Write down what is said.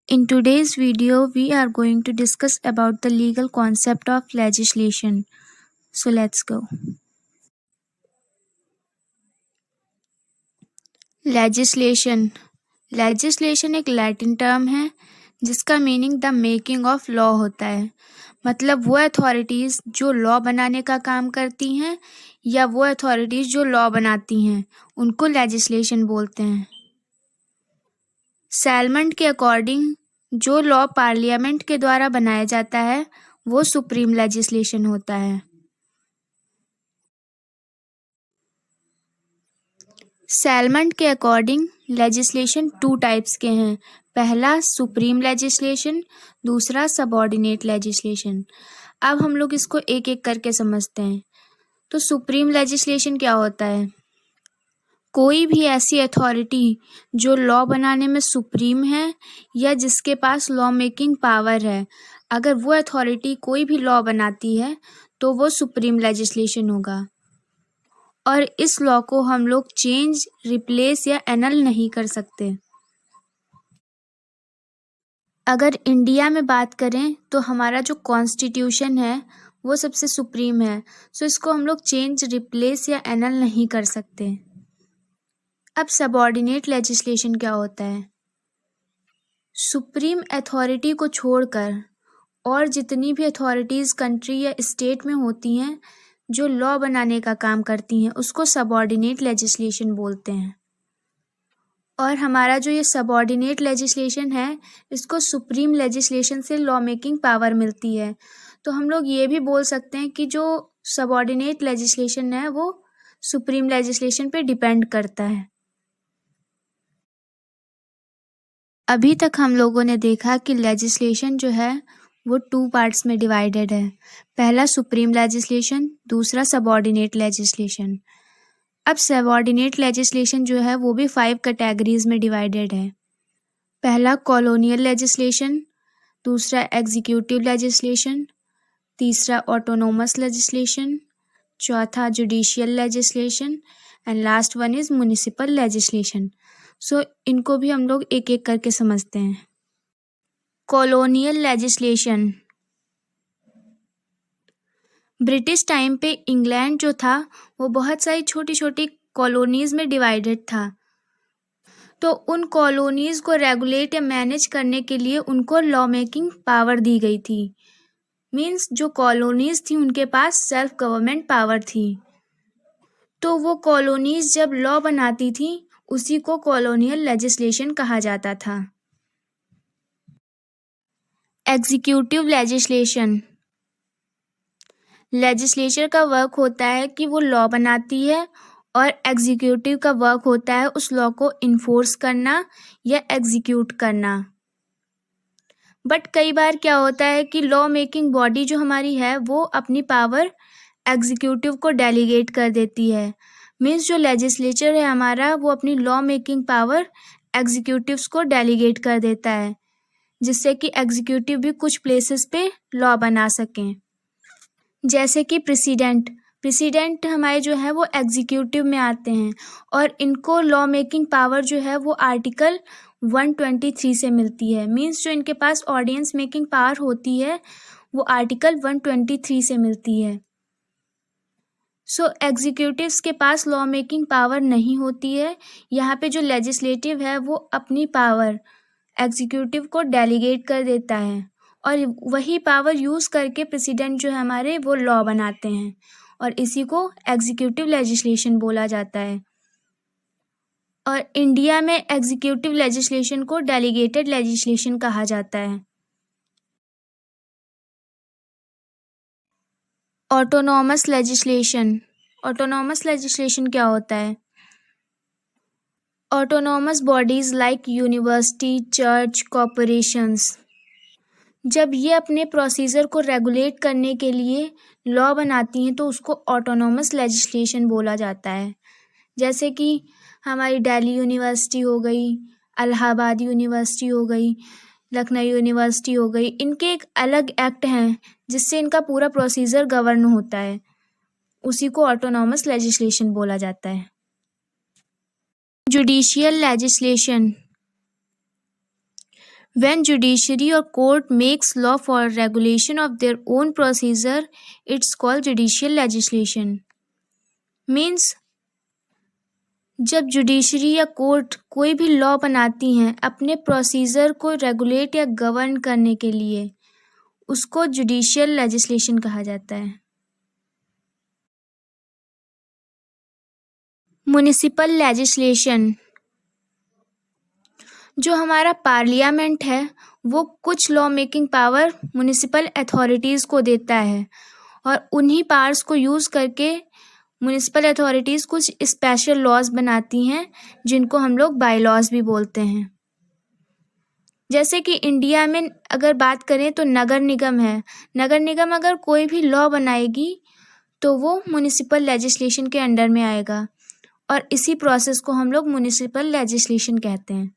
In today's video, we are going to discuss about the legal concept of legislation. So let's go. Legislation. Legislation एक Latin term है जिसका meaning the making of law होता है। मतलब वो authorities जो law बनाने का काम करती हैं या वो अथॉरिटीज़ जो लॉ बनाती हैं उनको लेजिस्लेशन बोलते हैं। सैलमन के अकॉर्डिंग जो लॉ पार्लियामेंट के द्वारा बनाया जाता है वो सुप्रीम लेजिस्लेशन होता है। सैलमन के अकॉर्डिंग लेजिस्लेशन 2 टाइप्स के हैं। पहला सुप्रीम लेजिस्लेशन, दूसरा सबऑर्डिनेट लेजिस्लेशन। अब हम लोग इसको एक एक करके समझते हैं। तो सुप्रीम लेजिस्लेशन क्या होता है? कोई भी ऐसी अथॉरिटी जो लॉ बनाने में सुप्रीम है या जिसके पास लॉ मेकिंग पावर है, अगर वो अथॉरिटी कोई भी लॉ बनाती है तो वो सुप्रीम लेजिस्लेशन होगा। और इस लॉ को हम लोग चेंज, रिप्लेस या एनल नहीं कर सकते। अगर इंडिया में बात करें तो हमारा जो कॉन्स्टिट्यूशन है वो सबसे सुप्रीम है, सो इसको हम लोग चेंज, रिप्लेस या एनल नहीं कर सकते। अब सबऑर्डिनेट लेजिस्लेशन क्या होता है? सुप्रीम अथॉरिटी को छोड़कर और जितनी भी अथॉरिटीज़ कंट्री या स्टेट में होती हैं जो लॉ बनाने का काम करती हैं उसको सबऑर्डिनेट लेजिस्लेशन बोलते हैं। और हमारा जो ये सबऑर्डिनेट लेजिस्लेशन है इसको सुप्रीम लेजिस्लेशन से लॉ मेकिंग पावर मिलती है। तो हम लोग ये भी बोल सकते हैं कि जो सबऑर्डिनेट लेजिस्लेशन है वो सुप्रीम लेजिस्लेशन पे डिपेंड करता है। अभी तक हम लोगों ने देखा कि लेजिस्लेशन जो है वो 2 पार्ट्स में डिवाइडेड है। पहला सुप्रीम लेजिस्लेशन, दूसरा सबऑर्डिनेट लेजिस्लेशन। अब सबऑर्डिनेट लेजिस्लेशन जो है वो भी 5 कैटेगरीज में डिवाइडेड है। पहला कॉलोनियल लेजिस्लेशन, दूसरा एग्जीक्यूटिव लेजिस्लेशन, तीसरा ऑटोनोमस लेजिस्लेशन, चौथा judicial legislation and last one is municipal legislation. So इनको भी हम लोग एक एक करके समझते हैं। Colonial legislation. ब्रिटिश टाइम पे इंग्लैंड जो था वो बहुत सारी छोटी छोटी कॉलोनीज में डिवाइडेड था। तो उन कॉलोनीज को रेगुलेट या मैनेज करने के लिए उनको लॉ मेकिंग पावर दी गई थी। मीन्स जो कॉलोनीज थी उनके पास सेल्फ गवर्नमेंट पावर थी। तो वो कॉलोनीज जब लॉ बनाती थी उसी को कॉलोनियल लेजिस्लेशन कहा जाता था। Executive legislation. लेजिस्लेचर का वर्क होता है कि वो लॉ बनाती है और एग्जीक्यूटिव का वर्क होता है उस लॉ को इन्फोर्स करना या एग्जीक्यूट करना। बट कई बार क्या होता है कि लॉ मेकिंग बॉडी जो हमारी है वो अपनी पावर एग्जीक्यूटिव को डेलीगेट कर देती है। मीन्स जो लेजिस्लेचर है हमारा वो अपनी लॉ मेकिंग पावर एग्जीक्यूटिव्स को डेलीगेट कर देता है, जिससे कि एग्जीक्यूटिव भी कुछ प्लेसेस पे लॉ बना सकें। जैसे कि प्रेसिडेंट हमारे जो है वो एग्जीक्यूटिव में आते हैं और इनको लॉ मेकिंग पावर जो है वो आर्टिकल 123 से मिलती है। मीन्स जो इनके पास ऑडियंस मेकिंग पावर होती है वो आर्टिकल 123 से मिलती है। सो एग्जीक्यूटिव्स के पास लॉ मेकिंग पावर नहीं होती है। यहाँ पे जो लेजिस्लेटिव है वो अपनी पावर एग्जीक्यूटिव को डेलीगेट कर देता है और वही पावर यूज़ करके प्रेसिडेंट जो है हमारे वो लॉ बनाते हैं और इसी को एग्जीक्यूटिव लेजिस्लेशन बोला जाता है। और इंडिया में एग्जीक्यूटिव लेजिस्लेशन को डेलीगेटेड लेजिस्लेशन कहा जाता है। Autonomous legislation. ऑटोनॉमस लेजिस्लेशन क्या होता है? Autonomous bodies like university, church, corporations, जब ये अपने प्रोसीजर को रेगुलेट करने के लिए लॉ बनाती हैं तो उसको ऑटोनॉमस लेजिस्लेशन बोला जाता है। जैसे कि हमारी दिल्ली यूनिवर्सिटी हो गई, इलाहाबाद यूनिवर्सिटी हो गई, लखनऊ यूनिवर्सिटी हो गई, इनके एक अलग एक्ट हैं जिससे इनका पूरा प्रोसीजर गवर्न होता है, उसी को ऑटोनॉमस लेजिस्लेशन बोला जाता है। Judicial legislation. When judiciary or court makes law for regulation of their own procedure, it's called judicial legislation. Means जब जुडिशरी या कोर्ट कोई भी लॉ बनाती हैं अपने प्रोसीजर को रेगुलेट या गवर्न करने के लिए, उसको जुडिशियल लेजिस्लेशन कहा जाता है. म्युनिसिपल लेजिस्लेशन, जो हमारा पार्लियामेंट है वो कुछ law making power municipal authorities को देता है और उन्हीं पावर्स को यूज़ करके म्युनिसिपल अथॉरिटीज़ कुछ स्पेशल लॉज बनाती हैं जिनको हम लोग बाई लॉज भी बोलते हैं. जैसे कि इंडिया में अगर बात करें तो नगर निगम है. नगर निगम अगर कोई भी लॉ बनाएगी तो वो म्युनिसिपल लेजिस्लेशन के अंडर में आएगा और इसी प्रोसेस को हम लोग म्युनिसिपल लेजिस्लेशन कहते हैं.